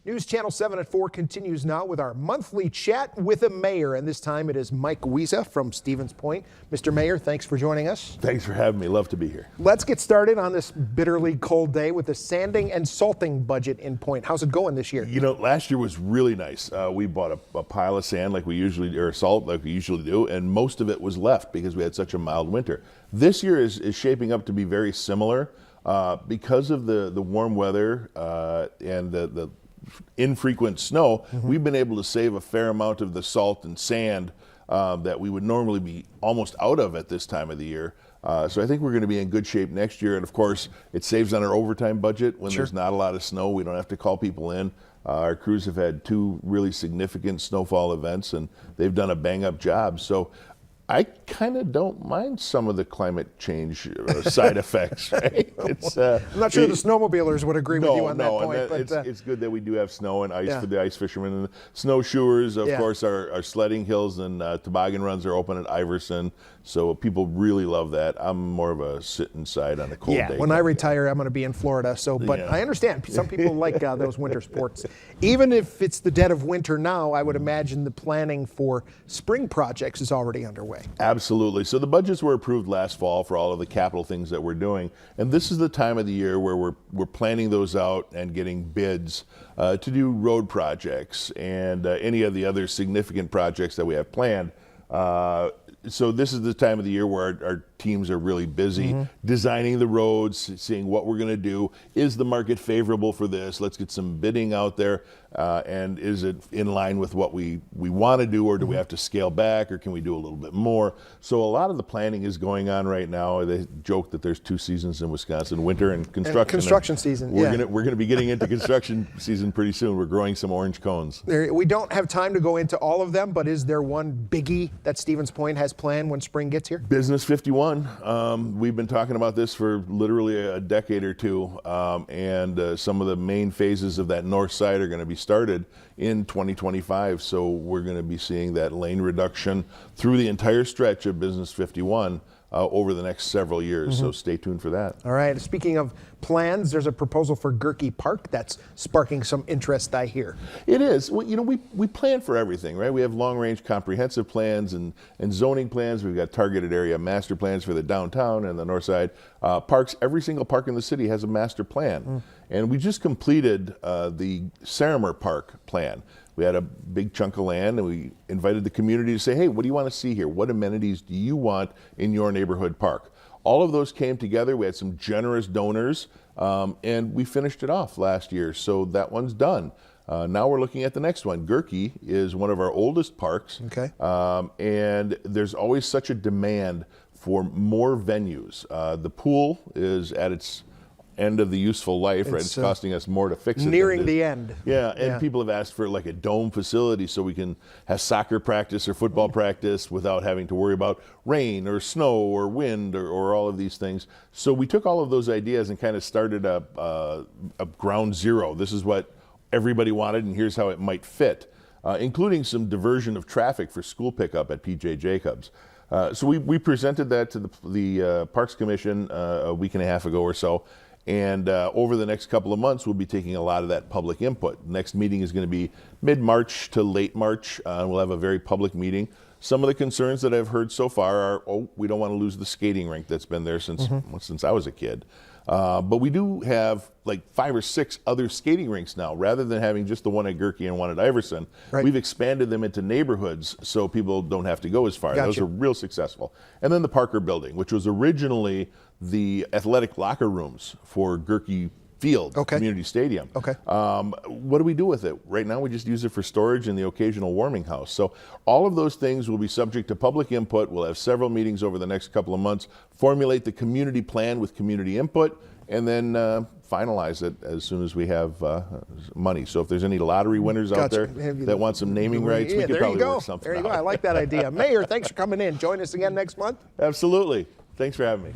News Channel 7 at 4 continues now with our monthly chat with a mayor, and this time it is Mike Wiza from Stevens Point. Mr. Mayor, thanks for joining us. Thanks for having me. Love to be here. Let's get started on this bitterly cold day with the sanding and salting budget in Point. How's it going this year? You know, last year was really nice. We bought a pile of sand like we usually, or salt like we usually do, and most of it was left because we had such a mild winter. This year is shaping up to be very similar because of the warm weather and the infrequent snow. We've been able to save a fair amount of the salt and sand that we would normally be almost out of at this time of the year. So I think we're going to be in good shape next year. And of course, it saves on our overtime budget when there's not a lot of snow. We don't have to call people in. Our crews have had 2 really significant snowfall events, and they've done a bang-up job. So I kind of don't mind some of the climate change side effects, right? I'm not sure the snowmobilers would agree with you on that point. But it's good that we do have snow and ice for the ice fishermen. And the snowshoers, of course, our sledding hills and toboggan runs are open at Iverson. So people really love that. I'm more of a sit inside on a cold day. When I retire, I'm going to be in Florida. But I understand. Some people like those winter sports. Even if it's the dead of winter now, I would imagine the planning for spring projects is already underway. Absolutely. So the budgets were approved last fall for all of the capital things that we're doing. And this is the time of the year where we're planning those out and getting bids to do road projects and any of the other significant projects that we have planned. So this is the time of the year where our teams are really busy designing the roads, seeing what we're going to do. Is the market favorable for this? Let's get some bidding out there. And is it in line with what we want to do, or do we have to scale back, or can we do a little bit more? So a lot of the planning is going on right now. They joke that there's 2 seasons in Wisconsin, winter and construction. And construction season, we're going to be getting into construction season pretty soon. We're growing some orange cones. We don't have time to go into all of them, but is there one biggie that Stevens Point has planned when spring gets here? Business 51. We've been talking about this for literally a decade or two, and some of the main phases of that north side are going to be started in 2025. So we're going to be seeing that lane reduction through the entire stretch of Business 51 over the next several years. So stay tuned for that. All right. Speaking of plans, there's a proposal for Gerke Park that's sparking some interest, I hear. It is. Well, you know, we plan for everything, right? We have long-range comprehensive plans and zoning plans. We've got targeted area master plans for the downtown and the north side. Parks, every single park in the city has a master plan. And we just completed the Saramer Park plan. We had a big chunk of land, and we invited the community to say, hey, what do you want to see here? What amenities do you want in your neighborhood park? All of those came together. We had some generous donors, and we finished it off last year. So that one's done. Now we're looking at the next one. Gerke is one of our oldest parks, and there's always such a demand for more venues. The pool is at its end of the useful life, right? It's costing us more to fix it. Nearing the end. Yeah, and people have asked for like a dome facility so we can have soccer practice or football practice without having to worry about rain or snow or wind or all of these things. So we took all of those ideas and kind of started a ground zero. This is what everybody wanted, and here's how it might fit, including some diversion of traffic for school pickup at P.J. Jacobs. So we presented that to the Parks Commission a week and a half ago or so. And over the next couple of months, we'll be taking a lot of that public input. Next meeting is going to be mid-March to late March. We'll have a very public meeting. Some of the concerns that I've heard so far are, we don't want to lose the skating rink that's been there since I was a kid. But we do have like 5 or 6 other skating rinks now. Rather than having just the one at Gerke and one at Iverson, we've expanded them into neighborhoods so people don't have to go as far. Those are real successful. And then the Parker Building, which was originally the athletic locker rooms for Gerke Field, Community Stadium. What do we do with it? Right now we just use it for storage and the occasional warming house. So all of those things will be subject to public input. We'll have several meetings over the next couple of months, formulate the community plan with community input, and then finalize it as soon as we have money. So if there's any lottery winners out there that want some naming rights, we could probably work something out. There you go. I like that idea. Mayor, thanks for coming in. Join us again next month. Absolutely. Thanks for having me.